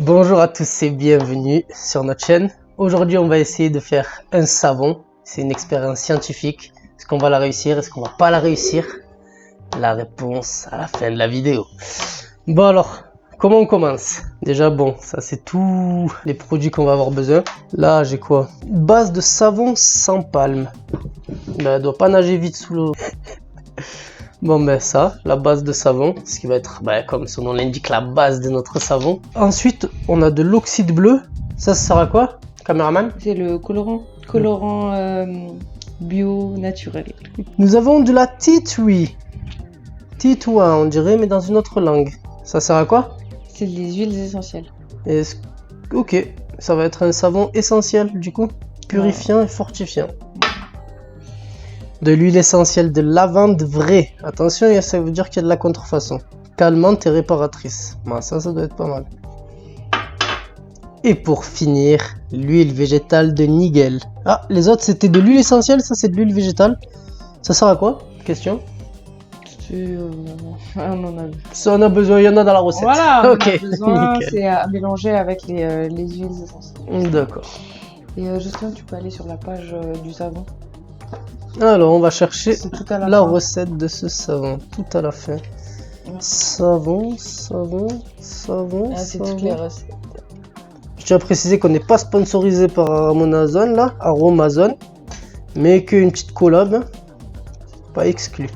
Bonjour à tous et bienvenue sur notre chaîne. Aujourd'hui on va essayer de faire un savon. C'est une expérience scientifique. Est-ce qu'on va la réussir? Est-ce qu'on va pas la réussir? La réponse à la fin de la vidéo. Bon alors, comment on commence? Déjà bon, ça c'est tous les produits qu'on va avoir besoin. Là j'ai quoi? Base de savon sans palme. Ben, elle doit pas nager vite sous l'eau. Bon ben ça, la base de savon, ce qui va être, comme son nom l'indique, la base de notre savon. Ensuite, on a de l'oxyde bleu. Ça sert à quoi, caméraman? C'est le colorant bio naturel. Nous avons de la tea tree. Tea tree, on dirait, mais dans une autre langue. Ça sert à quoi? C'est des huiles essentielles. Ok, ça va être un savon essentiel du coup, purifiant et fortifiant. De l'huile essentielle de lavande vraie. Attention, ça veut dire qu'il y a de la contrefaçon. Calmante et réparatrice. Bon, ça doit être pas mal. Et pour finir, l'huile végétale de Nigel. Ah, les autres c'était de l'huile essentielle, ça c'est de l'huile végétale. Ça sert à quoi? Question. On en a. Ça on a besoin, il y en a dans la recette. Voilà, ok. on a besoin, c'est à mélanger avec les huiles essentielles. D'accord. Et justement, tu peux aller sur la page du savon. Alors, on va chercher la fin. recette de ce savon. Tout à la fin. Savon. Ah, c'est toutes les recettes. Je tiens à préciser qu'on n'est pas sponsorisé par Amazon, là, Aromazone, mais qu'une petite collab, hein. Pas exclu.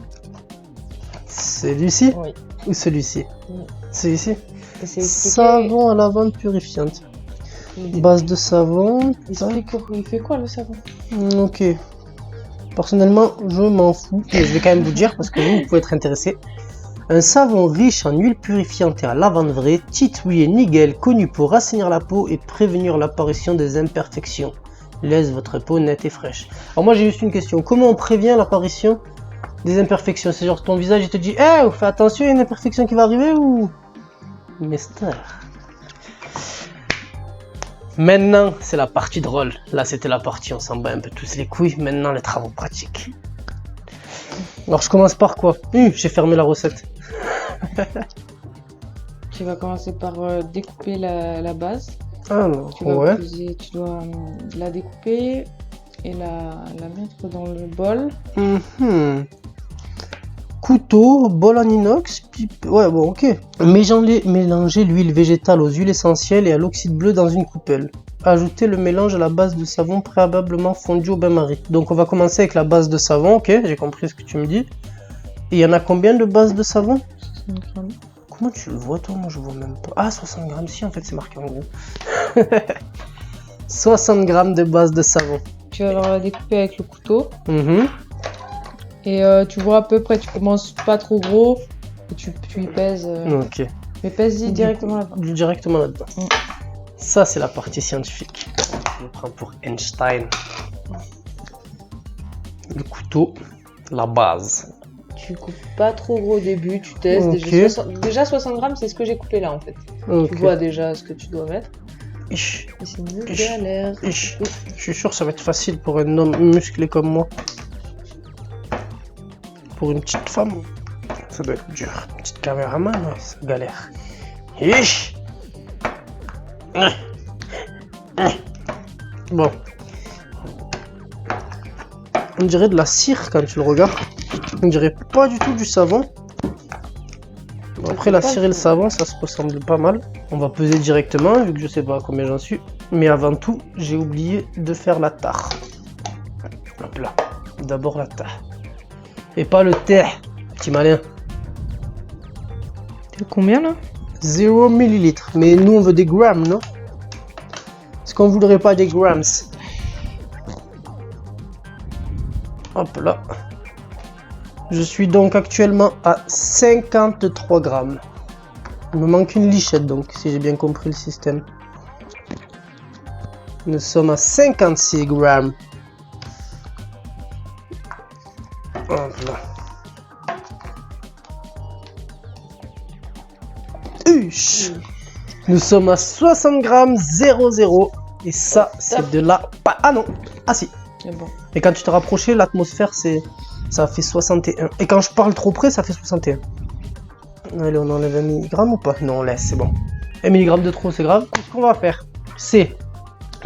Celui-ci? Oui. Ou celui-ci? Oui. Celui-ci? Savon à lavande purifiante. Base de savon. Il fait quoi le savon? Ok. Personnellement, je m'en fous, mais je vais quand même vous dire parce que vous pouvez être intéressé. Un savon riche en huile purifiante et en lavande vraie, tea tree et Nigel, connu pour rassainir la peau et prévenir l'apparition des imperfections. Laisse votre peau nette et fraîche. Alors moi j'ai juste une question, comment on prévient l'apparition des imperfections? C'est genre ton visage il te dit hey, fais attention, il y a une imperfection qui va arriver ou... Mystère. Maintenant, c'est la partie drôle. Là, c'était la partie, on s'en bat un peu tous les couilles. Maintenant, les travaux pratiques. Alors, je commence par quoi? J'ai fermé la recette. Tu vas commencer par découper la base. Alors, tu dois la découper et la mettre dans le bol. Couteau, bol en inox, ouais bon ok. Mélangez l'huile végétale aux huiles essentielles et à l'oxyde bleu dans une coupelle. Ajoutez le mélange à la base de savon préalablement fondu au bain-marie. Donc on va commencer avec la base de savon, ok, j'ai compris ce que tu me dis. Et il y en a combien de bases de savon? 60 grammes. Comment tu le vois toi? Moi je vois même pas. Ah 60 grammes, si en fait c'est marqué en gros. 60 grammes de base de savon. Tu vas la découper avec le couteau. Et tu vois à peu près, tu commences pas trop gros, et tu y pèses. Ok. Mais pèse-y directement là-dedans. Directement là-dedans. Ça, c'est la partie scientifique. Je le prends pour Einstein. Le couteau, la base. Tu coupes pas trop gros au début, tu testes. Okay. Déjà 60 grammes, c'est ce que j'ai coupé là en fait. Okay. Tu vois déjà ce que tu dois mettre. C'est une galère. Je suis sûr que ça va être facile pour un homme musclé comme moi. Pour une petite femme, ça doit être dur. Une petite caméraman, ouais, c'est galère. Bon. On dirait de la cire quand tu le regardes. On dirait pas du tout du savon. Bon, après la cire et le savon, ça se ressemble pas mal. On va peser directement, vu que je sais pas combien j'en suis. Mais avant tout, j'ai oublié de faire la tare. Hop là. D'abord la tare. Et pas le thé, petit malin. T'es combien là? 0 ml. Mais nous on veut des grammes, non? Est-ce qu'on voudrait pas des grammes? Hop là. Je suis donc actuellement à 53 grammes. Il me manque une lichette donc, si j'ai bien compris le système. Nous sommes à 56 grammes. Hop là. Nous sommes à 60 grammes 00. Et ça, c'est de la... Ah non. Ah si. Bon. Et quand tu te rapproches, l'atmosphère, ça fait 61. Et quand je parle trop près, ça fait 61. Allez, on enlève 1 mg ou pas? Non, on laisse, c'est bon. 1 mg de trop, c'est grave. Ce qu'on va faire, c'est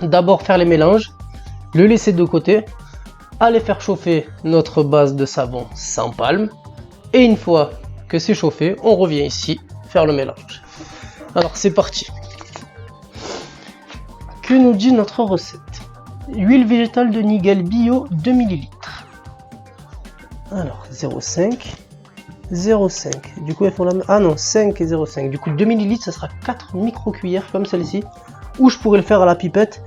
d'abord faire les mélanges, le laisser de côté, aller faire chauffer notre base de savon sans palme. Et une fois que c'est chauffé, on revient ici faire le mélange. Alors c'est parti. Que nous dit notre recette? Huile végétale de Nigel bio 2 ml. Alors 0,5. 0,5. Du coup, il faut la... Ah non, 5 et 0,5. Du coup, 2 ml, ça sera 4 micro-cuillères comme celle-ci. Ou je pourrais le faire à la pipette.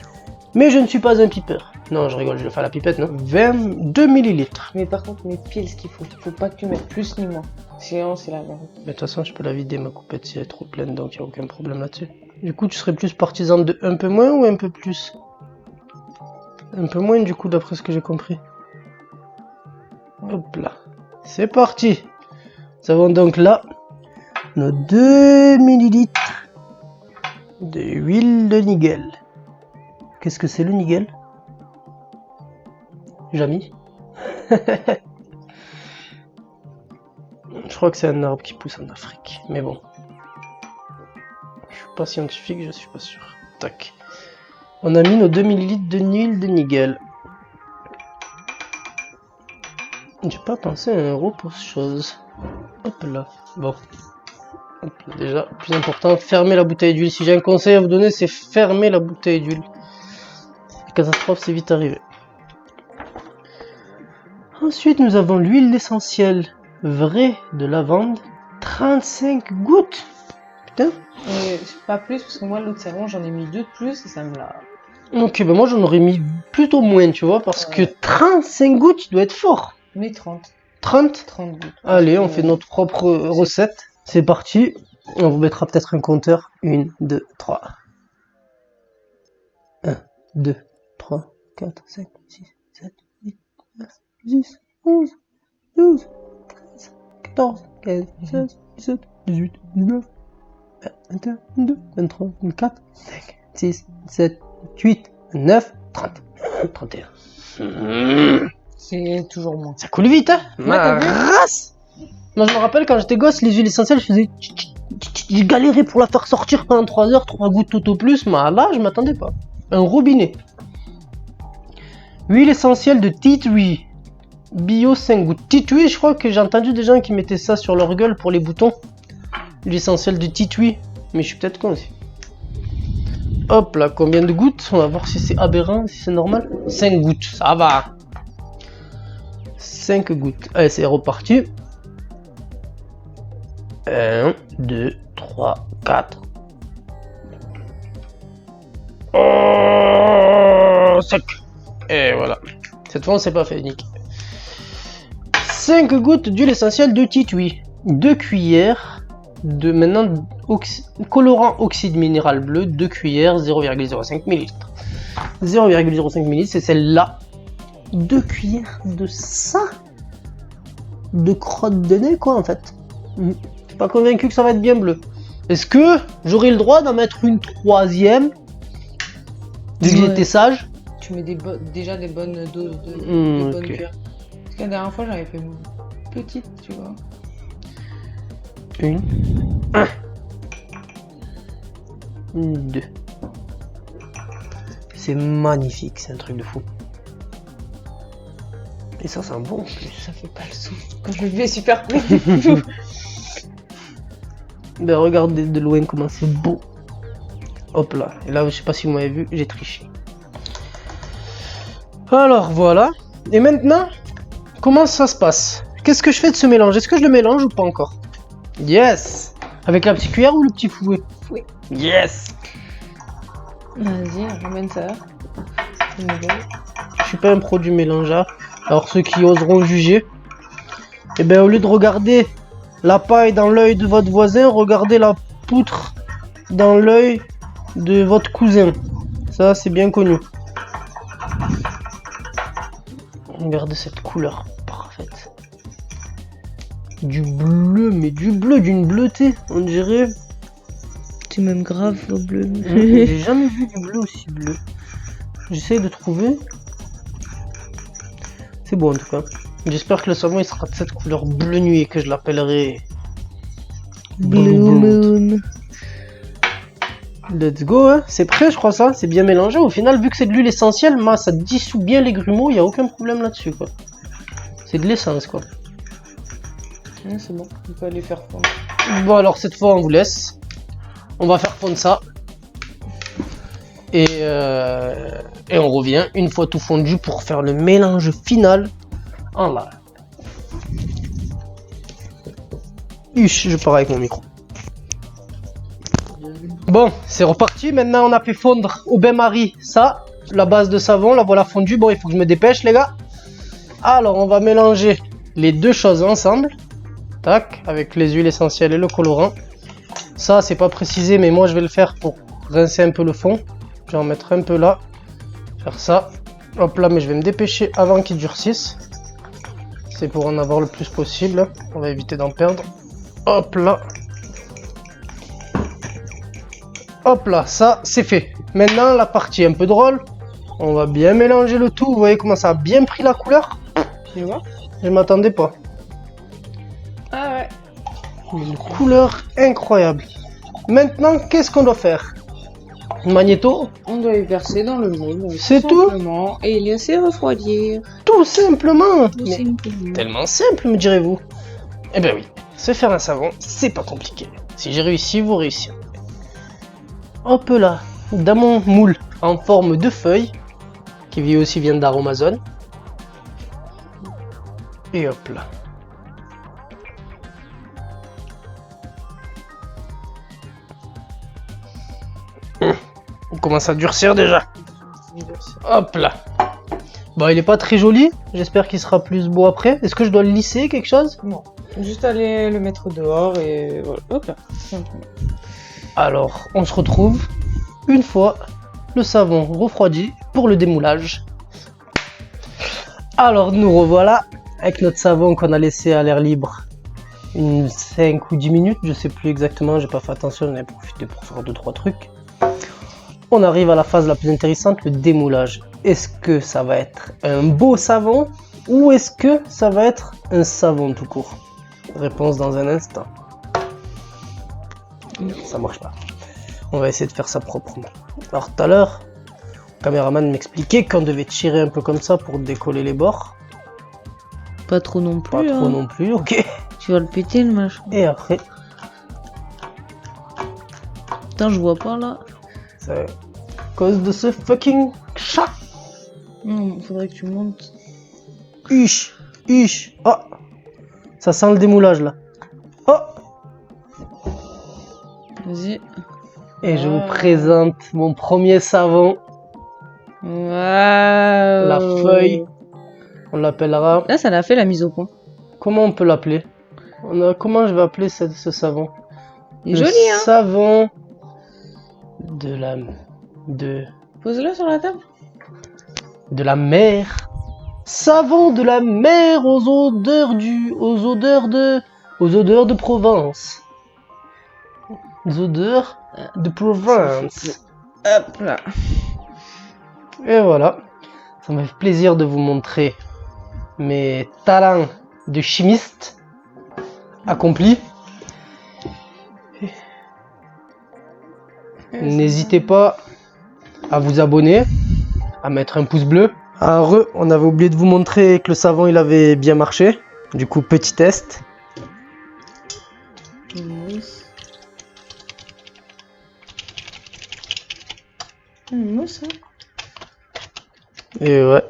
Mais je ne suis pas un pipeur. Non, je rigole, je le fais à la pipette, non. 22 ml. Mais par contre, mais pile ce qu'il faut pas que tu mettes plus ni moins. Sinon, c'est la merde. Mais de toute façon, je peux la vider ma coupette si elle est trop pleine, donc il n'y a aucun problème là-dessus. Du coup, tu serais plus partisan de un peu moins ou un peu plus? Un peu moins, du coup, d'après ce que j'ai compris. Hop là. C'est parti. Nous avons donc là nos 2 ml de huile de Nigel. Qu'est-ce que c'est le Nigel? Jamais. Je crois que c'est un arbre qui pousse en Afrique, mais bon. Je suis pas scientifique, je suis pas sûr. Tac. On a mis nos 2 ml de huile de Nigel. J'ai pas pensé à 1 euro pour ce chose. Hop là. Bon. Hop là. Déjà, plus important, fermer la bouteille d'huile. Si j'ai un conseil à vous donner, c'est fermer la bouteille d'huile. La catastrophe, c'est vite arrivé. Ensuite, nous avons l'huile essentielle vraie de lavande. 35 gouttes. Putain. Et pas plus, parce que moi, l'autre savon, j'en ai mis 2 de plus et ça me l'a... Ok, ben moi, j'en aurais mis plutôt moins, tu vois, parce que 35 gouttes, il doit être fort. Mais 30. 30 gouttes. Allez, on fait notre propre recette. C'est parti. On vous mettra peut-être un compteur. 1, 2, 3. 1, 2, 3, 4, 5, 6, 7, 8, 9, 10, 11, 12, 13, 14, 15, 16, 17, 18, 19, 20, 21, 22, 23, 24, 5, 6, 7, 8, 9, 30, 31. C'est toujours moins. Ça coule vite, hein. Ma race. Moi, je me rappelle quand j'étais gosse, les huiles essentielles, je faisais... J'ai galéré pour la faire sortir pendant 3 heures, 3 gouttes tout au plus. Mais là, je m'attendais pas. Un robinet. Huile essentielle de tea tree. Bio 5 gouttes. Tea tree, je crois que j'ai entendu des gens qui mettaient ça sur leur gueule pour les boutons. Huile essentielle de tea tree. Mais je suis peut-être con aussi. Hop là, combien de gouttes? On va voir si c'est aberrant, si c'est normal. 5 gouttes, ça va. 5 gouttes. Allez, c'est reparti. 1, 2, 3, 4. Oh, 5. Et voilà. Cette fois, on s'est pas fait niquer. 5 gouttes d'huile essentielle de tea tree. 2 cuillères de maintenant colorant oxyde minéral bleu. 2 cuillères, 0,05 ml. 0,05 ml, c'est celle-là. 2 cuillères de ça? De crotte de nez, quoi, en fait. Je suis pas convaincu que ça va être bien bleu. Est-ce que j'aurai le droit d'en mettre une 3e? Vu que j'étais sage. Tu mets déjà des bonnes doses de bonnes cuillères. Parce que la dernière fois, j'en avais fait une petite, tu vois. 1, 2. C'est magnifique, c'est un truc de fou. Et ça sent bon en plus. Ça fait pas le sou. Quand je le fais super près. Ben regardez de loin comment c'est beau. Hop là. Et là, je sais pas si vous m'avez vu, j'ai triché. Alors voilà. Et maintenant, comment ça se passe? Qu'est-ce que je fais de ce mélange? Est-ce que je le mélange ou pas encore? Yes. Avec la petite cuillère ou le petit fouet? Fouet. Yes. Vas-y, ramène ça. Je suis pas un produit mélangeable. Alors ceux qui oseront juger, et ben au lieu de regarder la paille dans l'œil de votre voisin, regardez la poutre dans l'œil de votre cousin. Ça c'est bien connu. Regardez cette couleur parfaite. Du bleu, mais du bleu, d'une bleuté, on dirait. Tu m'aimes grave au bleu. J'ai jamais vu du bleu aussi bleu. J'essaye de trouver. C'est beau en tout cas. J'espère que le savon il sera de cette couleur bleu nuit et que je l'appellerai Blue Moon. Let's go, hein. C'est prêt, je crois ça. C'est bien mélangé. Au final, vu que c'est de l'huile essentielle, ça dissout bien les grumeaux. Il n'y a aucun problème là-dessus, quoi. C'est de l'essence, quoi. C'est bon, on peut aller faire fondre. Bon, alors cette fois, on vous laisse. On va faire fondre ça. Et on revient une fois tout fondu pour faire le mélange final en live. Je pars avec mon micro. Bon, c'est reparti. Maintenant, on a fait fondre au bain-marie ça, la base de savon. La voilà fondue. Bon, il faut que je me dépêche, les gars. Alors, on va mélanger les deux choses ensemble. Tac, avec les huiles essentielles et le colorant. Ça, c'est pas précisé, mais moi, je vais le faire pour rincer un peu le fond. Je vais en mettre un peu là. Faire ça. Hop là, mais je vais me dépêcher avant qu'il durcisse. C'est pour en avoir le plus possible. On va éviter d'en perdre. Hop là. Hop là, ça c'est fait. Maintenant la partie un peu drôle. On va bien mélanger le tout. Vous voyez comment ça a bien pris la couleur? Tu vois? Je m'attendais pas. Ah ouais. Une couleur incroyable. Maintenant, qu'est-ce qu'on doit faire? Magnéto? On doit les verser dans le moule. C'est tout? Et les laisser refroidir. Tout simplement. Tout Mais simplement. tellement simple, me direz-vous. Eh ben oui, se faire un savon, c'est pas compliqué. Si j'ai réussi, vous réussirez. Hop là, dans mon moule en forme de feuille, qui vient d'Aromazone. Et hop là. On commence à durcir déjà. Hop là. Bon, il est pas très joli. J'espère qu'il sera plus beau après. Est-ce que je dois le lisser, quelque chose? Non. Juste aller le mettre dehors et voilà. Hop là. Alors, on se retrouve une fois le savon refroidi pour le démoulage. Alors, nous revoilà avec notre savon qu'on a laissé à l'air libre une 5 ou 10 minutes, je sais plus exactement, j'ai pas fait attention, j'en ai profité pour faire 2-3 trucs. On arrive à la phase la plus intéressante, le démoulage. Est-ce que ça va être un beau savon ou est-ce que ça va être un savon tout court? Réponse dans un instant. Ça marche pas. On va essayer de faire ça proprement. Alors tout à l'heure, le caméraman m'expliquait qu'on devait tirer un peu comme ça pour décoller les bords. Pas trop non plus. Pas trop non plus, ok. Tu vas le péter le machin. Et après, Putain, je vois pas là. c'est à cause de ce fucking chat. Non, faudrait que tu montes. Huche. Oh, ça sent le démoulage là. Oh. Vas-y. Et je vous présente mon premier savon. Waouh. La feuille. On l'appellera. Là, ça l'a fait la mise au point. Comment on peut l'appeler? Comment je vais appeler ce savon? Il est Le joli, hein? savon Pose-le sur la table. de la mer. Savon de la mer aux odeurs de Provence. Les odeurs de Provence. Hop là. Et voilà. Ça me fait plaisir de vous montrer mes talents de chimiste accomplis. N'hésitez pas à vous abonner, à mettre un pouce bleu. On avait oublié de vous montrer que le savon il avait bien marché. Du coup, petit test. Mousse, hein. Et ouais.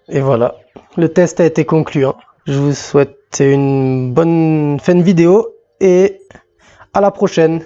Et voilà. Le test a été concluant. Je vous souhaite une bonne fin de vidéo et à la prochaine.